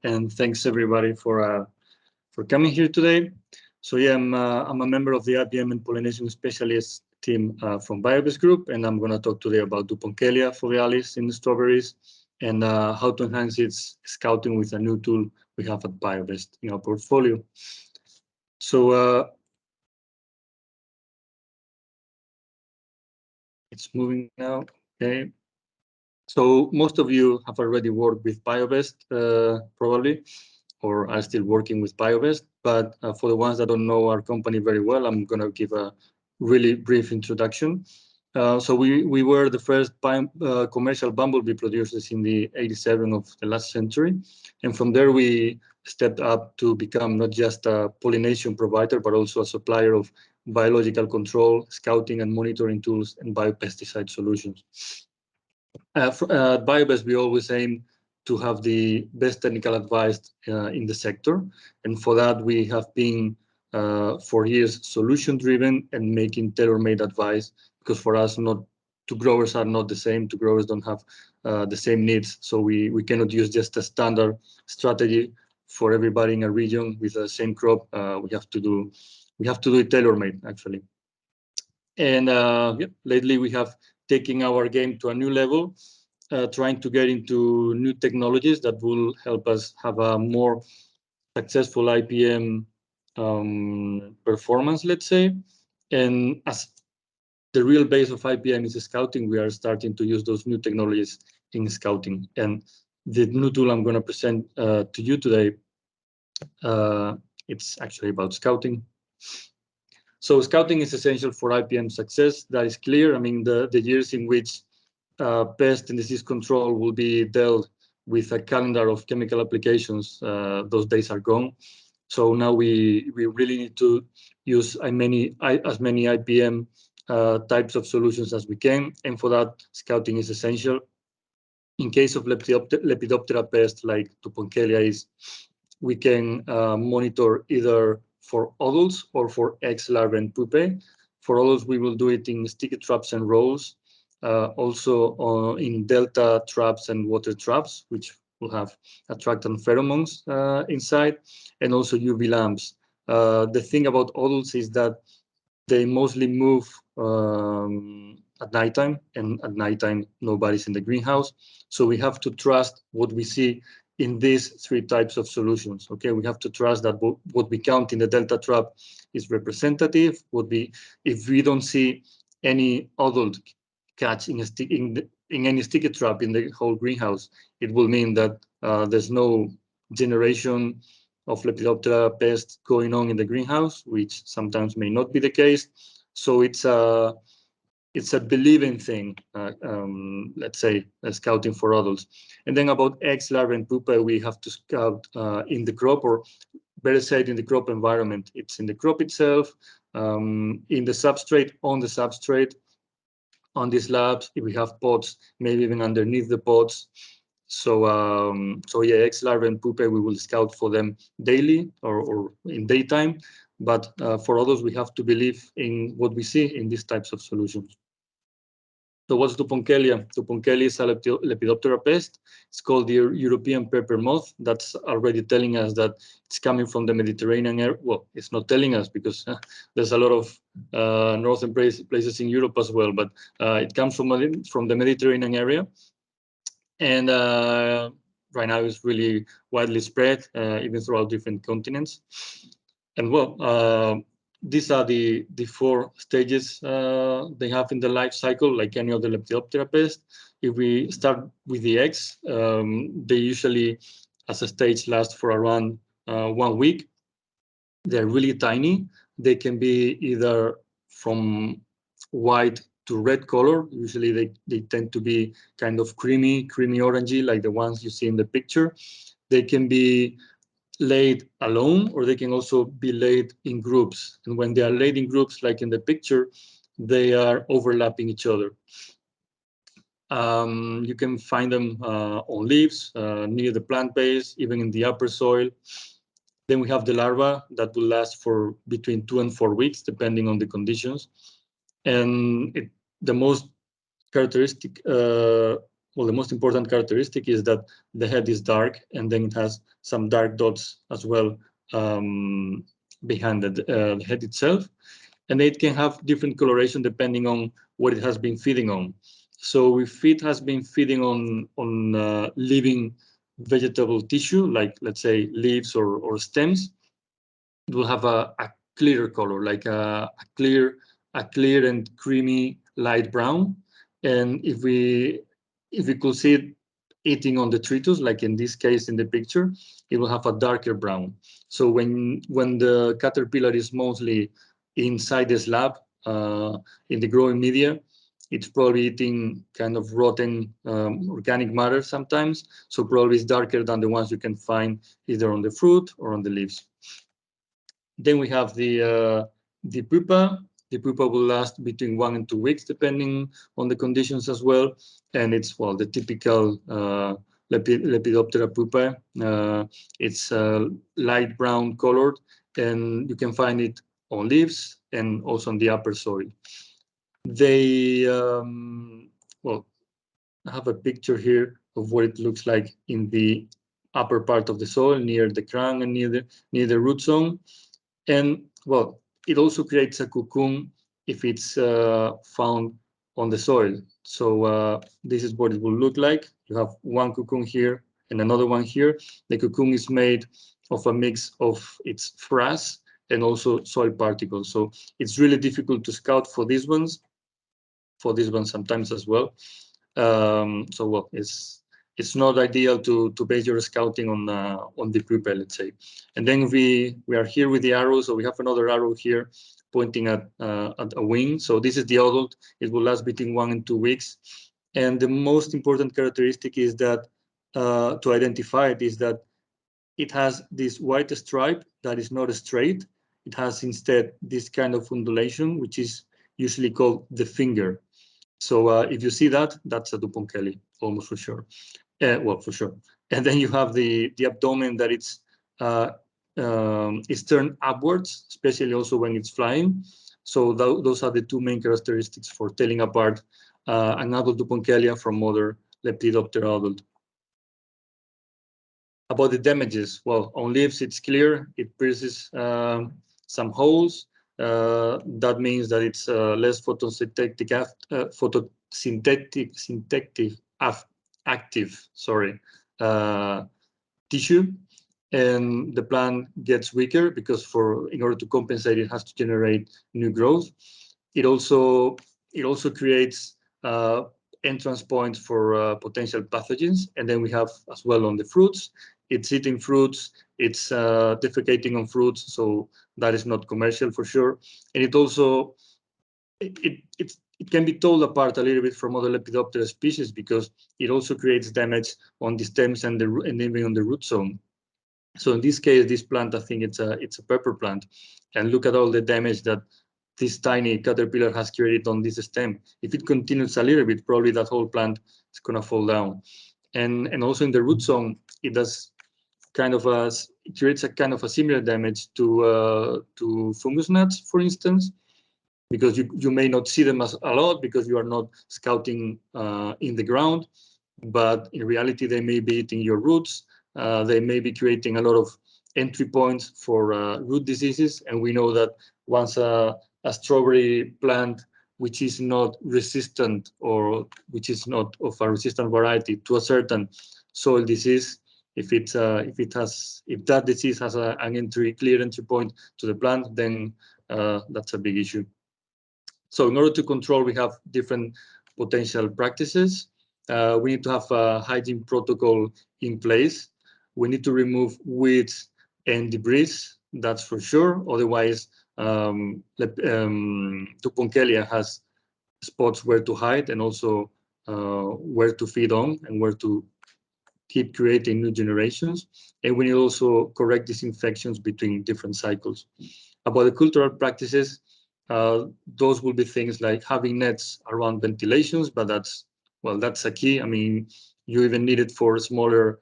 and thanks everybody for coming here today. So yeah, I'm a member of the IPM and Pollination Specialist team from Biobest Group, and I'm going to talk today about Duponchelia fovealis in the strawberries and how to enhance its scouting with a new tool we have at Biobest in our portfolio. So it's moving now. Okay. So most of you have already worked with Biobest, probably, or are still working with Biobest. But for the ones that don't know our company very well, I'm going to give a really brief introduction. So we were the first commercial bumblebee producers in the 87 of the last century. And from there, we stepped up to become not just a pollination provider, but also a supplier of biological control, scouting and monitoring tools, and biopesticide solutions. At Biobest, we always aim to have the best technical advice in the sector. And for that, we have been, for years, solution-driven and making tailor-made advice, because for us, two growers are not the same. Two growers don't have the same needs. So we cannot use just a standard strategy for everybody in a region with the same crop. We have to do it tailor-made, actually. And lately, we have taking our game to a new level, trying to get into new technologies that will help us have a more successful IPM performance, let's say. And as the real base of IPM is scouting, we are starting to use those new technologies in scouting. And the new tool I'm going to present to you today, it's actually about scouting. So scouting is essential for IPM success. That is clear. I mean, the years in which pest and disease control will be dealt with a calendar of chemical applications, those days are gone. So now we really need to use as many IPM types of solutions as we can. And for that, scouting is essential. In case of Lepidoptera pest like Duponchelia, we can monitor either for adults or for eggs, larvae, and pupae. For adults, we will do it in sticky traps and rolls, also in delta traps and water traps, which will have attractant pheromones inside, and also UV lamps. The thing about adults is that they mostly move at nighttime, and at nighttime, nobody's in the greenhouse. So we have to trust what we see in these three types of solutions. Okay, we have to trust that what we count in the delta trap is representative. If we don't see any adult catch in any sticky trap in the whole greenhouse, it will mean that there's no generation of Lepidoptera pest going on in the greenhouse, which sometimes may not be the case. So it's a believing thing, let's say, scouting for adults. And then about eggs, larvae, and pupae, we have to scout in the crop, or better said, in the crop environment. It's in the crop itself, in the substrate, on the substrate, on these labs. If we have pots, maybe even underneath the pots. So yeah, eggs, larvae, and pupae, we will scout for them daily or in daytime. But for others, we have to believe in what we see in these types of solutions. So what's Duponchelia? Duponchelia is a Lepidoptera pest. It's called the European pepper moth. That's already telling us that it's coming from the Mediterranean area. Well, it's not telling us because there's a lot of northern places in Europe as well, but it comes from the Mediterranean area. And right now it's really widely spread, even throughout different continents. And well, these are the four stages they have in the life cycle, like any other Lepidoptera pest. If we start with the eggs, they usually, as a stage, last for around 1 week. They're really tiny. They can be either from white to red color. Usually they tend to be kind of creamy orangey, like the ones you see in the picture. They can be laid alone, or they can also be laid in groups. And when they are laid in groups, like in the picture, they are overlapping each other. You can find them on leaves, near the plant base, even in the upper soil. Then we have the larva that will last for between 2 and 4 weeks, depending on the conditions. And the most characteristic well, the most important characteristic is that the head is dark, and then it has some dark dots as well behind the head itself. And it can have different coloration depending on what it has been feeding on. So if it has been feeding on living vegetable tissue, like let's say leaves or stems, it will have a clearer color, like a clear and creamy light brown. And if we could see it eating on detritus, like in this case in the picture, it will have a darker brown. So when the caterpillar is mostly inside the slab in the growing media, it's probably eating kind of rotten organic matter sometimes. So probably it's darker than the ones you can find either on the fruit or on the leaves. Then we have the pupa. The pupa will last between 1 and 2 weeks, depending on the conditions as well. And it's, well, the typical Lepidoptera pupa. It's light brown colored, and you can find it on leaves and also on the upper soil. They, well, I have a picture here of what it looks like in the upper part of the soil, near the crown and near the root zone. And, well, it also creates a cocoon if it's found on the soil. So this is what it will look like. You have one cocoon here and another one here. The cocoon is made of a mix of its frass and also soil particles. So it's really difficult to scout for these ones sometimes as well. So, well, it's not ideal to base your scouting on the pupa, let's say. And then we are here with the arrow. So we have another arrow here pointing at a wing. So this is the adult. It will last between 1 and 2 weeks. And the most important characteristic is that to identify it is that it has this white stripe that is not straight. It has instead this kind of undulation, which is usually called the finger. So if you see that, that's a Duponchelia, almost for sure. Well, for sure. And then you have the abdomen that it's turned upwards, especially also when it's flying. So those are the two main characteristics for telling apart an adult Duponchelia from other Lepidoptera adult. About the damages, well, on leaves it's clear. It pierces some holes. That means that it's less photosynthetic active tissue, and the plant gets weaker because in order to compensate, it has to generate new growth. It also creates entrance points for potential pathogens. And then we have as well on the fruits, it's eating fruits, it's defecating on fruits, so that is not commercial for sure. And it also it can be told apart a little bit from other Lepidoptera species because it also creates damage on the stems and even on the root zone. So in this case, this plant, I think it's a pepper plant, and look at all the damage that this tiny caterpillar has created on this stem. If it continues a little bit, probably that whole plant is gonna fall down. And also in the root zone, it does it creates a kind of a similar damage to fungus gnats, for instance, because you may not see them a lot because you are not scouting in the ground, but in reality they may be eating your roots. They may be creating a lot of entry points for root diseases, and we know that once a strawberry plant which is not resistant or which is not of a resistant variety to a certain soil disease, if that disease has an clear entry point to the plant, then that's a big issue. So in order to control, we have different potential practices. We need to have a hygiene protocol in place. We need to remove weeds and debris, that's for sure. Otherwise, Duponchelia has spots where to hide and also where to feed on and where to keep creating new generations. And we need also correct disinfections between different cycles. About the cultural practices, those will be things like having nets around ventilations, but that's a key. I mean, you even need it for smaller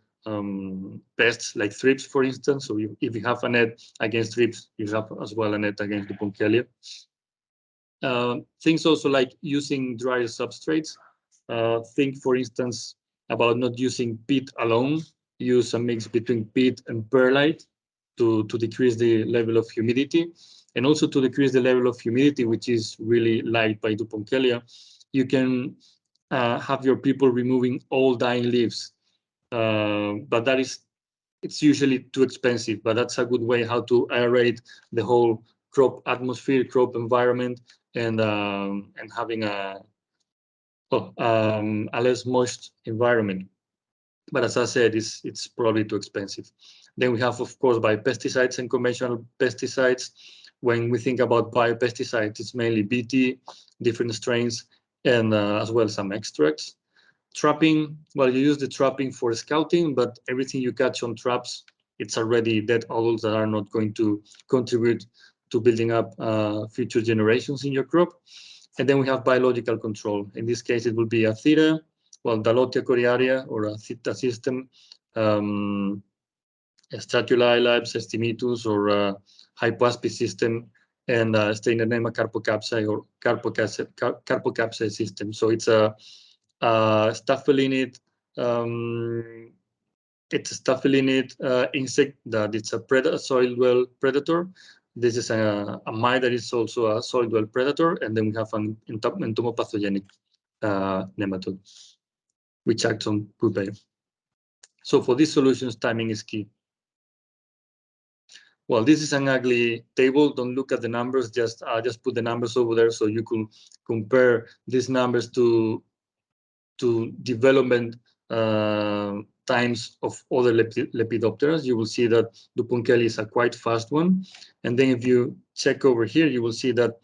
pests like thrips, for instance. So if you have a net against thrips, you have as well a net against Duponchelia. Things also like using drier substrates. Think, for instance, about not using peat alone. Use a mix between peat and perlite to decrease the level of humidity, and also to decrease the level of humidity, which is really liked by Duponchelia. You can have your people removing all dying leaves, but it's usually too expensive, but that's a good way how to aerate the whole crop atmosphere, crop environment, and having a less moist environment. But as I said, it's probably too expensive. Then we have, of course, biopesticides and conventional pesticides. When we think about biopesticides, it's mainly BT, different strains, and as well some extracts. Trapping, well, you use the trapping for scouting, but everything you catch on traps, it's already dead adults that are not going to contribute to building up future generations in your crop. And then we have biological control. In this case, it will be a theta, well, Dalotia coriaria or a theta system, Stratula labs, Estimitus, or Hypoaspis system, and Steinernema 𝐏𝐀𝐓𝐒 or 𝐏𝐏𝐶𝐏 system. So it's a staphylinid. It's a staphylinid insect that it's a soil dwell predator. This is a mite that is also a soil dwell predator, and then we have an entomopathogenic nematode, which acts on pupae. So for these solutions, timing is key. Well, this is an ugly table. Don't look at the numbers. Just put the numbers over there so you can compare these numbers to development times of other Lepidopteras. You will see that Duponchelia is a quite fast one. And then if you check over here, you will see that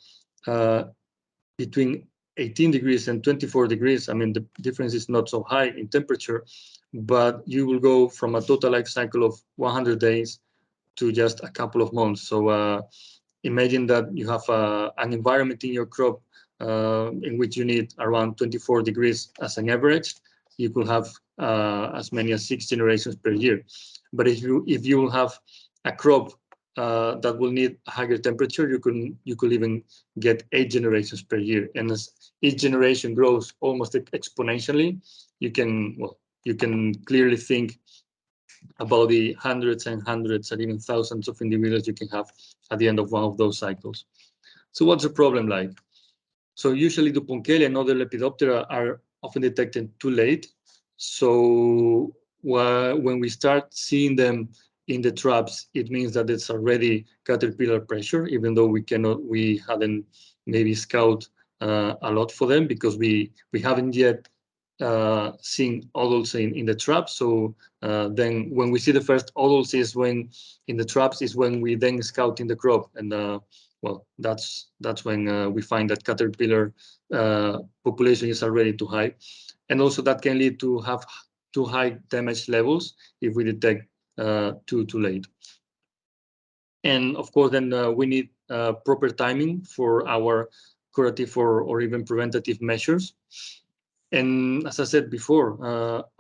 between 18 degrees and 24 degrees, I mean, the difference is not so high in temperature, but you will go from a total life cycle of 100 days to just a couple of months. So imagine that you have an environment in your crop in which you need around 24 degrees as an average. You could have as many as 6 generations per year. But if you will have a crop that will need a higher temperature, you could even get 8 generations per year. And as each generation grows almost exponentially, you can clearly think about the hundreds and hundreds and even thousands of individuals you can have at the end of one of those cycles. So what's the problem like? So usually Duponchelia and other Lepidoptera are often detected too late. So when we start seeing them in the traps, it means that it's already caterpillar pressure, even though we haven't maybe scout a lot for them because we haven't yet seen adults in the traps. So then when we see the first adults is when in the traps is when we then scout in the crop. And well, that's when we find that caterpillar population is already too high. And also that can lead to have too high damage levels if we detect too late. And of course, then we need proper timing for our curative or even preventative measures. And as I said before,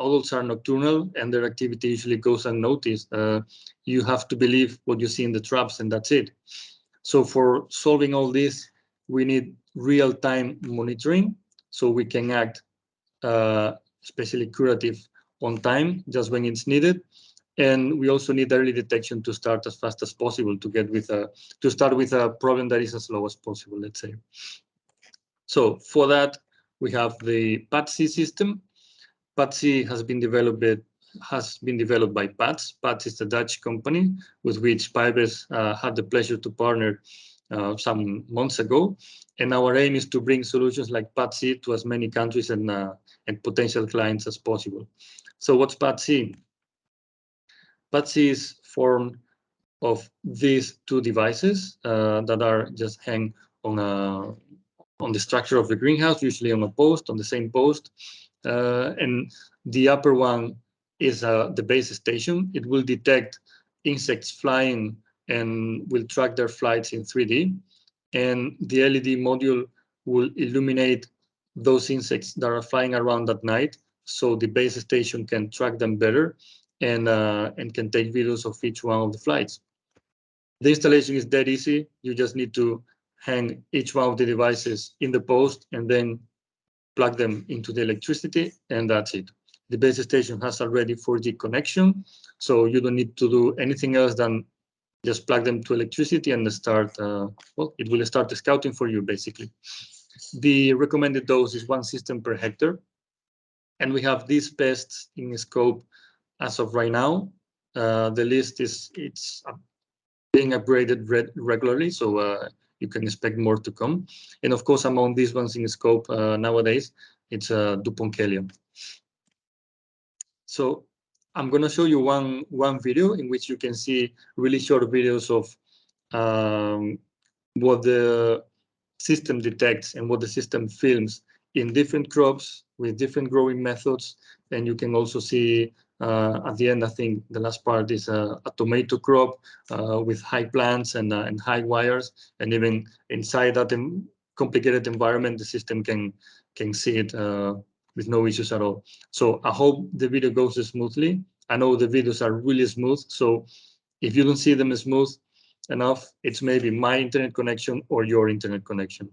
adults are nocturnal and their activity usually goes unnoticed. You have to believe what you see in the traps and that's it. So for solving all this, we need real-time monitoring so we can act especially curative on time, just when it's needed. And we also need early detection to start as fast as possible to start with a problem that is as low as possible, let's say. So for that, we have the Patsy system. Patsy has been developed by Pest. Pest is a Dutch company with which Biobest had the pleasure to partner some months ago. And our aim is to bring solutions like Patsy to as many countries and potential clients as possible. So what's Patsy? Patsy is formed of these two devices that are just hang on the structure of the greenhouse, usually on a post, on the same post. And the upper one is the base station. It will detect insects flying and will track their flights in 3D. And the LED module will illuminate those insects that are flying around at night, so the base station can track them better and can take videos of each one of the flights. The installation is that easy. You just need to hang each one of the devices in the post and then plug them into the electricity, and that's it. the base station has already 4G connection, so you don't need to do anything else than just plug them to electricity and start, well, it will start the scouting for you, basically. The recommended dose is 1 system per hectare. And we have these pests in scope as of right now. The list it's being upgraded regularly, so you can expect more to come. And of course, among these ones in scope nowadays, it's Duponchelia. So I'm going to show you one video in which you can see really short videos of what the system detects and what the system films in different crops with different growing methods. And you can also see at the end, I think the last part is a tomato crop with high plants and high wires. And even inside that complicated environment, the system can see it with no issues at all. So I hope the video goes smoothly. I know the videos are really smooth. So if you don't see them smooth enough, it's maybe my internet connection or your internet connection.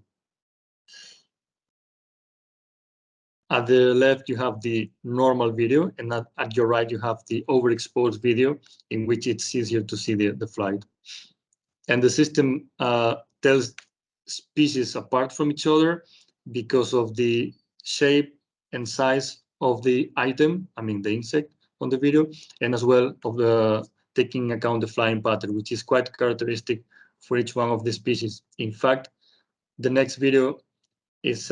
At the left, you have the normal video, and at your right, you have the overexposed video in which it's easier to see the flight. And the system tells species apart from each other because of the shape and size of the item, I mean the insect on the video, and as well of the taking account the flying pattern, which is quite characteristic for each one of the species. In fact, the next video is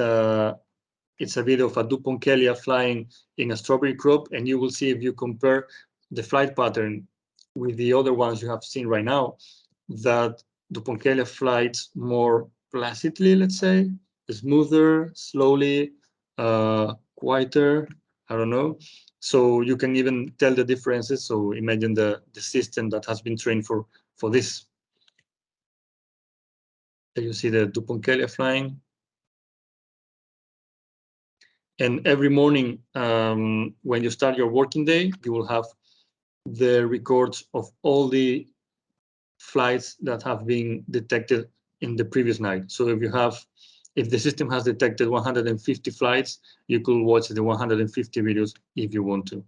it's a video of a Duponchelia flying in a strawberry crop, and you will see if you compare the flight pattern with the other ones you have seen right now, that Duponchelia flies more placidly, let's say, smoother, slowly, quieter, I don't know. So you can even tell the differences. So imagine the system that has been trained for this. So you see the Duponchelia flying. And every morning, when you start your working day, you will have the records of all the flights that have been detected in the previous night. So if the system has detected 150 flights, you could watch the 150 videos if you want to.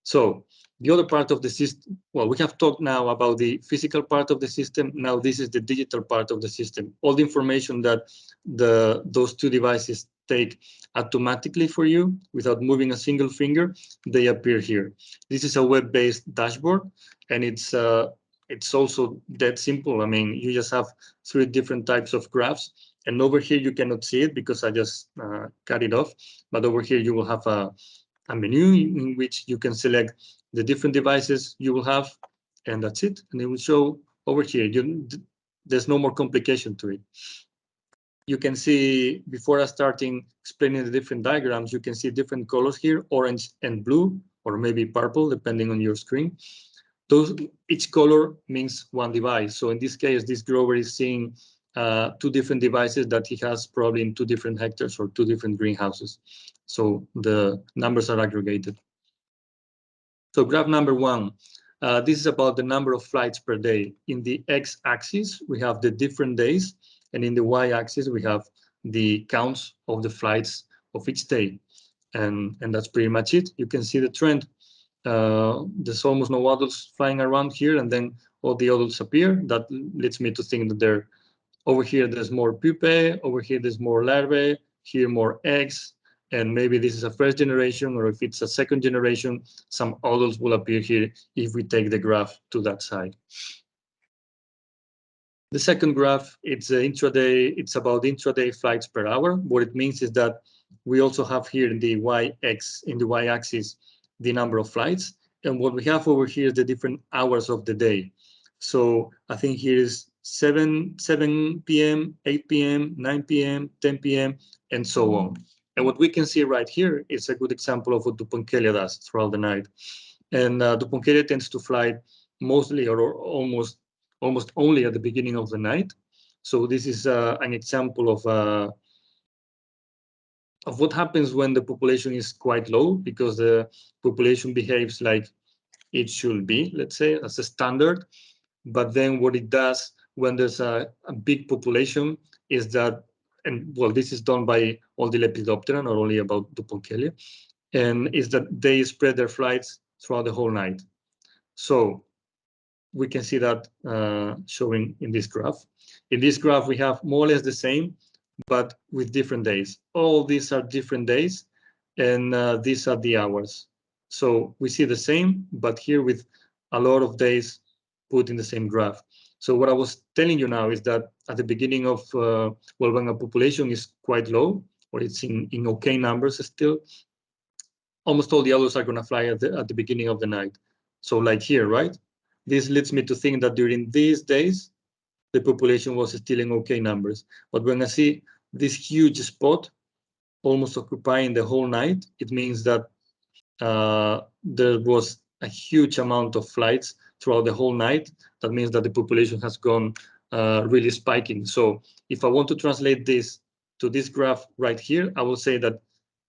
So the other part of the system, well, we have talked now about the physical part of the system. Now this is the digital part of the system. All the information that those two devices take automatically for you without moving a single finger, they appear here. This is a web-based dashboard, and it's also that simple. I mean, you just have 3 different types of graphs, and over here you cannot see it because I just cut it off. But over here you will have a menu in which you can select the different devices you will have, and that's it. And it will show over here. There's no more complication to it. You can see, before starting explaining the different diagrams, you can see different colors here, orange and blue, or maybe purple, depending on your screen. Each color means one device. So in this case, this grower is seeing 2 different devices that he has probably in 2 different hectares or 2 different greenhouses. So the numbers are aggregated. So graph number 1, this is about the number of flights per day. In the x-axis, we have the different days, and in the y-axis, we have the counts of the flights of each day. And that's pretty much it. You can see the trend. There's almost no adults flying around here, and then all the adults appear. That leads me to think that over here there's more pupae, over here there's more larvae, here more eggs, and maybe this is a first generation, or if it's a second generation, some adults will appear here if we take the graph to that side. The second graph, it's intraday. It's about intraday flights per hour. What it means is that we also have here in the y-axis the number of flights, and what we have over here is the different hours of the day. So I think here is 7 p.m., 8 p.m., 9 p.m., 10 p.m., and so on. And what we can see right here is a good example of what Duponchelia does throughout the night. And Duponchelia tends to fly mostly or almost only at the beginning of the night. So this is an example of what happens when the population is quite low, because the population behaves like it should be, let's say, as a standard. But then what it does when there's a big population is that and well, this is done by all the Lepidoptera, not only about Duponchelia, and is that they spread their flights throughout the whole night. So we can see that showing in this graph. In this graph, we have more or less the same, but with different days. All these are different days, and these are the hours. So we see the same, but here with a lot of days put in the same graph. So what I was telling you now is that at the beginning of, well, when a population is quite low, or it's in okay numbers still, almost all the others are going to fly at the beginning of the night. So like here, right? This leads me to think that during these days, the population was still in okay numbers. But when I see this huge spot almost occupying the whole night, it means that there was a huge amount of flights throughout the whole night. That means that the population has gone really spiking. So if I want to translate this to this graph right here, I will say that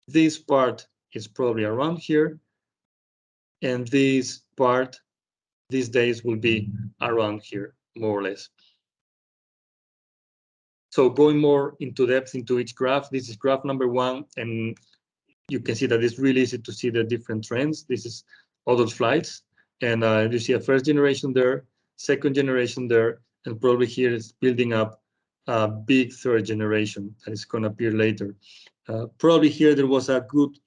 this part is probably around here, and this part, these days will be around here, more or less. So going more into depth into each graph, this is graph number 1, and you can see that it's really easy to see the different trends. This is adult flights, and you see a first generation there, second generation there, and probably here it's building up a big third generation that is going to appear later. Probably here there was a good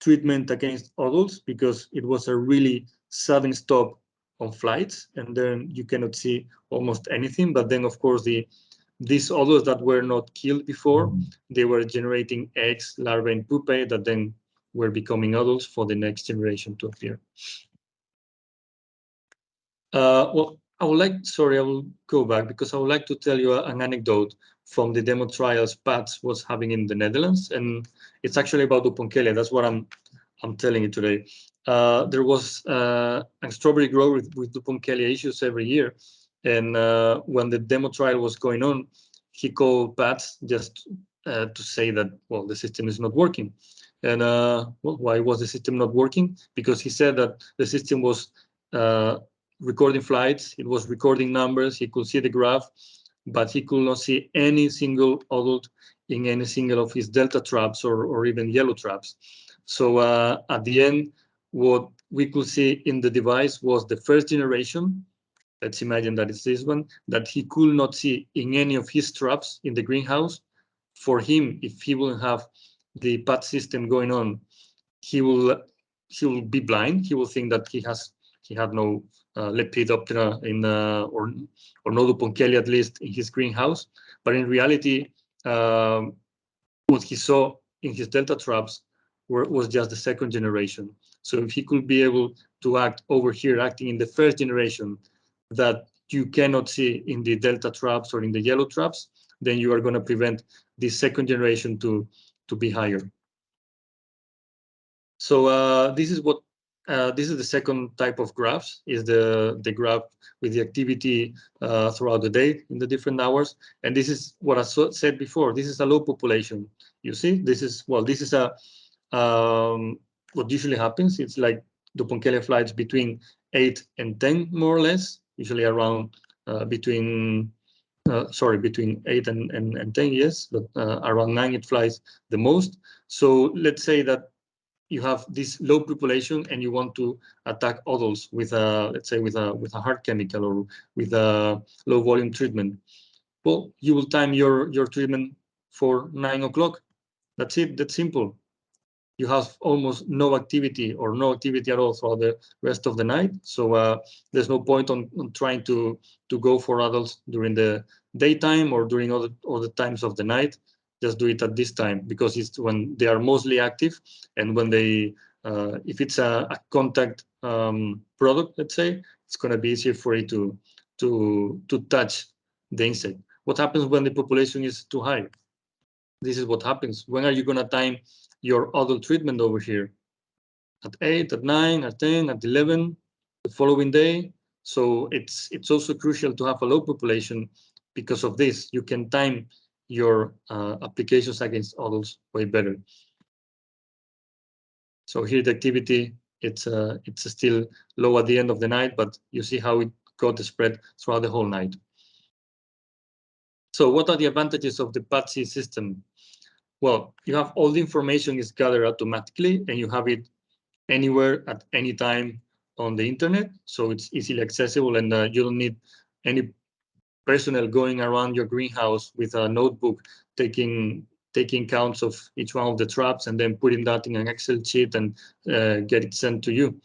treatment against adults because it was a really sudden stop on flights, and then you cannot see almost anything. But then, of course, these adults that were not killed before, they were generating eggs, larvae, and pupae that then were becoming adults for the next generation to appear. Well, I will go back because I would like to tell you an anecdote from the demo trials Patsy was having in the Netherlands, and it's actually about Duponchelia. That's what I'm telling you today. There was a strawberry grower with Duponchelia issues every year, and when the demo trial was going on, he called Patsy just to say that, well, the system is not working. And well, why was the system not working? Because he said that the system was recording flights, it was recording numbers, he could see the graph, but he could not see any single adult in any single of his delta traps or even yellow traps. So at the end, what we could see in the device was the first generation. Let's imagine that it's this one, that he could not see in any of his traps in the greenhouse. For him, if he will have the PAT system going on, he will be blind. He will think that he had no Lepidoptera or no Duponchelia, at least in his greenhouse. But in reality, what he saw in his delta traps was just the second generation. So if he could be able to act over here, acting in the first generation that you cannot see in the delta traps or in the yellow traps, then you are going to prevent the second generation to be higher. So this is the second type of graphs, is the graph with the activity throughout the day in the different hours. And this is what I said before. This is a low population. You see, this is a what usually happens. It's like Duponchelia flights between 8 and 10, more or less, usually around between 8 and 10, yes, but around 9 it flies the most. So let's say that you have this low population and you want to attack adults with let's say with a hard chemical or with a low volume treatment. Well, you will time your treatment for 9 o'clock. That's it. That's simple. You have almost no activity or no activity at all throughout the rest of the night. So there's no point on trying to go for adults during the daytime or during all the times of the night. Just do it at this time because it's when they are mostly active, and when they, if it's a contact product, let's say, it's going to be easier for it to touch the insect. What happens when the population is too high? This is what happens. When are you going to time your adult treatment over here? At 8, at 9, at 10, at 11, the following day. So it's also crucial to have a low population because of this. You can time your applications against adults way better. So here the activity, it's still low at the end of the night, but you see how it got spread throughout the whole night. So what are the advantages of the Patsy system? Well, you have all the information is gathered automatically, and you have it anywhere at any time on the internet. So it's easily accessible, and you don't need any personnel going around your greenhouse with a notebook taking counts of each one of the traps and then putting that in an Excel sheet and get it sent to you.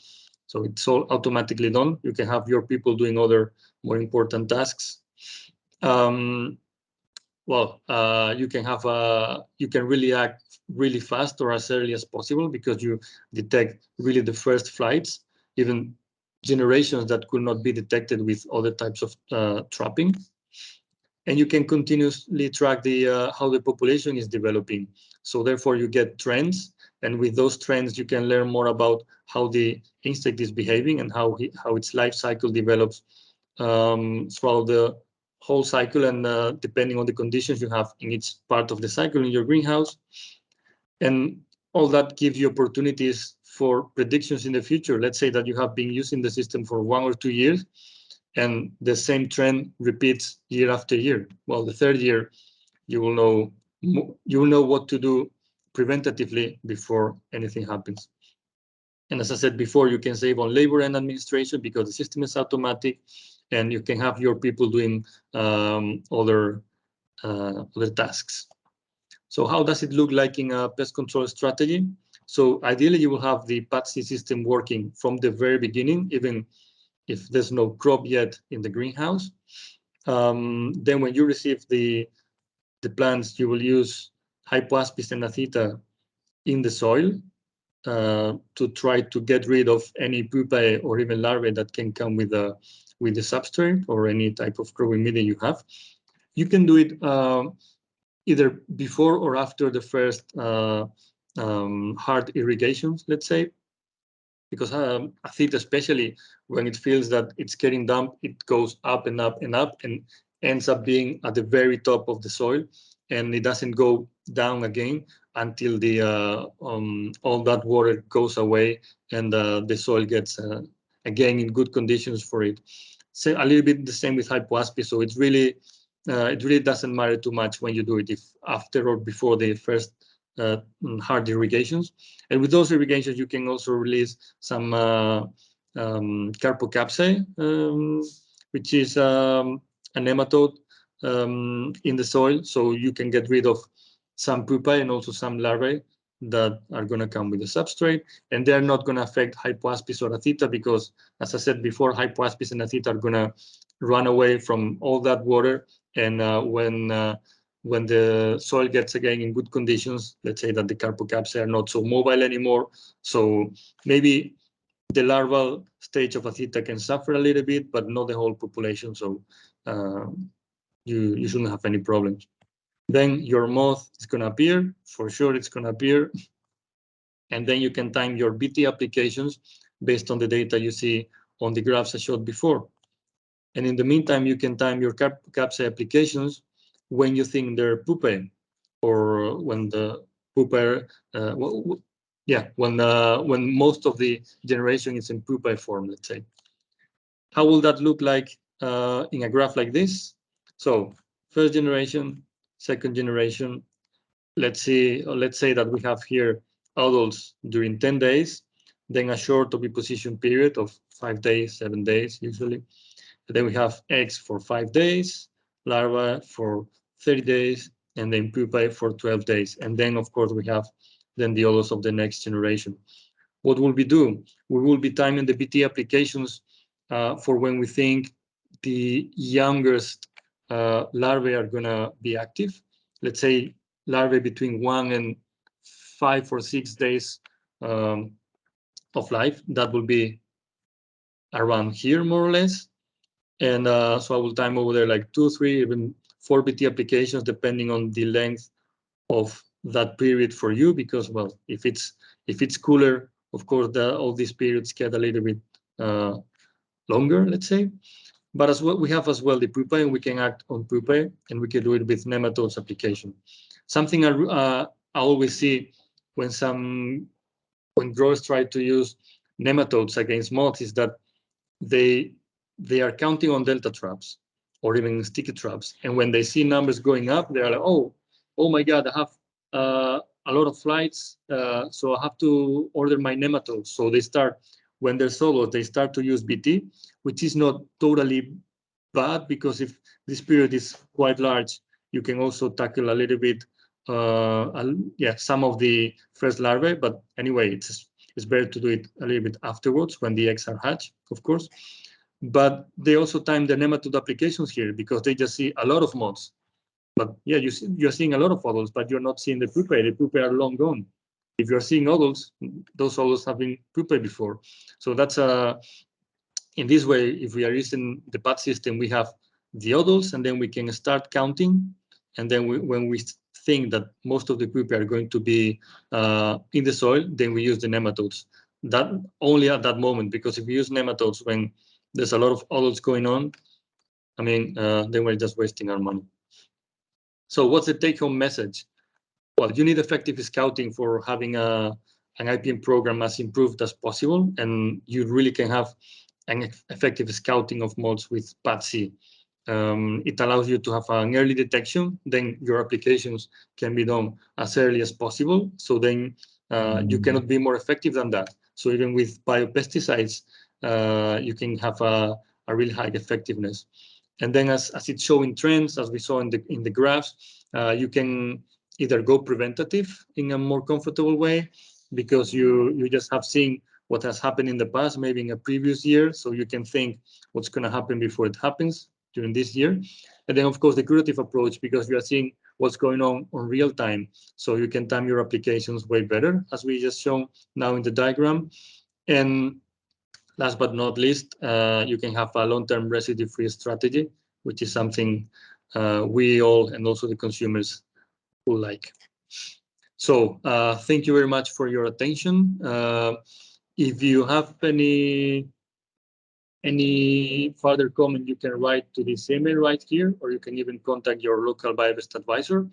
So it's all automatically done. You can have your people doing other more important tasks. You can really act really fast or as early as possible because you detect really the first flights, even generations that could not be detected with other types of trapping. And you can continuously track the how the population is developing. So therefore you get trends, and with those trends you can learn more about how the insect is behaving and how its life cycle develops throughout the whole cycle, and depending on the conditions you have in each part of the cycle in your greenhouse. And all that gives you opportunities for predictions in the future. Let's say that you have been using the system for 1 or 2 years, and the same trend repeats year after year. Well, the third year, you will know what to do preventatively before anything happens. And as I said before, you can save on labor and administration because the system is automatic, and you can have your people doing other tasks. So how does it look like in a pest control strategy? So ideally, you will have the Patsy system working from the very beginning, even if there's no crop yet in the greenhouse. Then when you receive the plants, you will use hypoaspis and 𝐏𝐻𝐒 in the soil to try to get rid of any pupae or even larvae that can come with the substrate or any type of growing media you have. You can do it either before or after the first hard irrigations, let's say, because 𝐏𝐻𝐒, especially when it feels that it's getting damp, it goes up and up and up and ends up being at the very top of the soil, and it doesn't go down again until the all that water goes away and the soil gets again in good conditions for it. So a little bit the same with hypoaspis. So it really doesn't matter too much when you do it, if after or before the first hard irrigations. And with those irrigations, you can also release some 𝐏𝐻𝐿-𝐴, which is a nematode in the soil. So you can get rid of some pupae and also some larvae that are going to come with the substrate. And they're not going to affect hypoaspis or 𝐏𝐻𝐒 because, as I said before, hypoaspis and 𝐏𝐻𝐒 are going to run away from all that water. And when the soil gets again in good conditions, let's say that the 𝐏𝐻𝐿-𝐴 are not so mobile anymore. So maybe the larval stage of 𝐏𝐻𝐒 can suffer a little bit, but not the whole population. So you shouldn't have any problems. Then your moth is going to appear. For sure, it's going to appear. And then you can time your BT applications based on the data you see on the graphs I showed before. And in the meantime, you can time your 𝐏𝐻𝐿-𝐴 applications when you think they're pupae, or when the pupae, when most of the generation is in pupae form, let's say. How will that look like in a graph like this? So first generation, second generation. Let's say that we have here adults during 10 days, then a short oviposition period of 5 days, 7 days usually. And then we have eggs for 5 days, larvae for 30 days, and then pupae for 12 days. And then, of course, we have then the adults of the next generation. What will we do? We will be timing the BT applications for when we think the youngest larvae are going to be active. Let's say larvae between 1 and 5 or 6 days of life. That will be around here, more or less. And so I will time over there like 2, 3, even 4 BT applications, depending on the length of that period for you. Because, well, if it's cooler, of course, all these periods get a little bit longer, let's say. But as well, we have as well the pupae, and we can act on pupae, and we can do it with nematodes application. Something I always see when growers try to use nematodes against moths is that they are counting on delta traps or even sticky traps. And when they see numbers going up, they're like, oh my God, I have a lot of flights, so I have to order my nematodes. So they start, when they're solos, they start to use BT, which is not totally bad, because if this period is quite large, you can also tackle a little bit, some of the first larvae. But anyway, it's better to do it a little bit afterwards when the eggs are hatched, of course. But they also time the nematode applications here, because they just see a lot of moths. But yeah, you're seeing a lot of adults, but you're not seeing the pupae. The pupae are long gone. If you're seeing adults, those adults have been pupae before. So that's in this way, if we are using the PAT system, we have the adults, and then we can start counting. And then when we think that most of the pupae are going to be in the soil, then we use the nematodes. That only at that moment, because if we use nematodes when there's a lot of adults going on, I mean, then we're just wasting our money. So what's the take-home message? Well, you need effective scouting for having an IPM program as improved as possible, and you really can have an effective scouting of moths with Patsy. It allows you to have an early detection, then your applications can be done as early as possible. So then you cannot be more effective than that. So even with biopesticides, you can have a really high effectiveness. And then as it's showing trends, as we saw in the graphs, you can either go preventative in a more comfortable way, because you just have seen what has happened in the past, maybe in a previous year, so you can think what's going to happen before it happens during this year. And then, of course, the curative approach, because you are seeing what's going on real time, so you can time your applications way better, as we just shown now in the diagram. And last but not least, you can have a long-term residue-free strategy, which is something we all, and also the consumers, will like. So thank you very much for your attention. If you have any further comment, you can write to this email right here, or you can even contact your local Biobest advisor.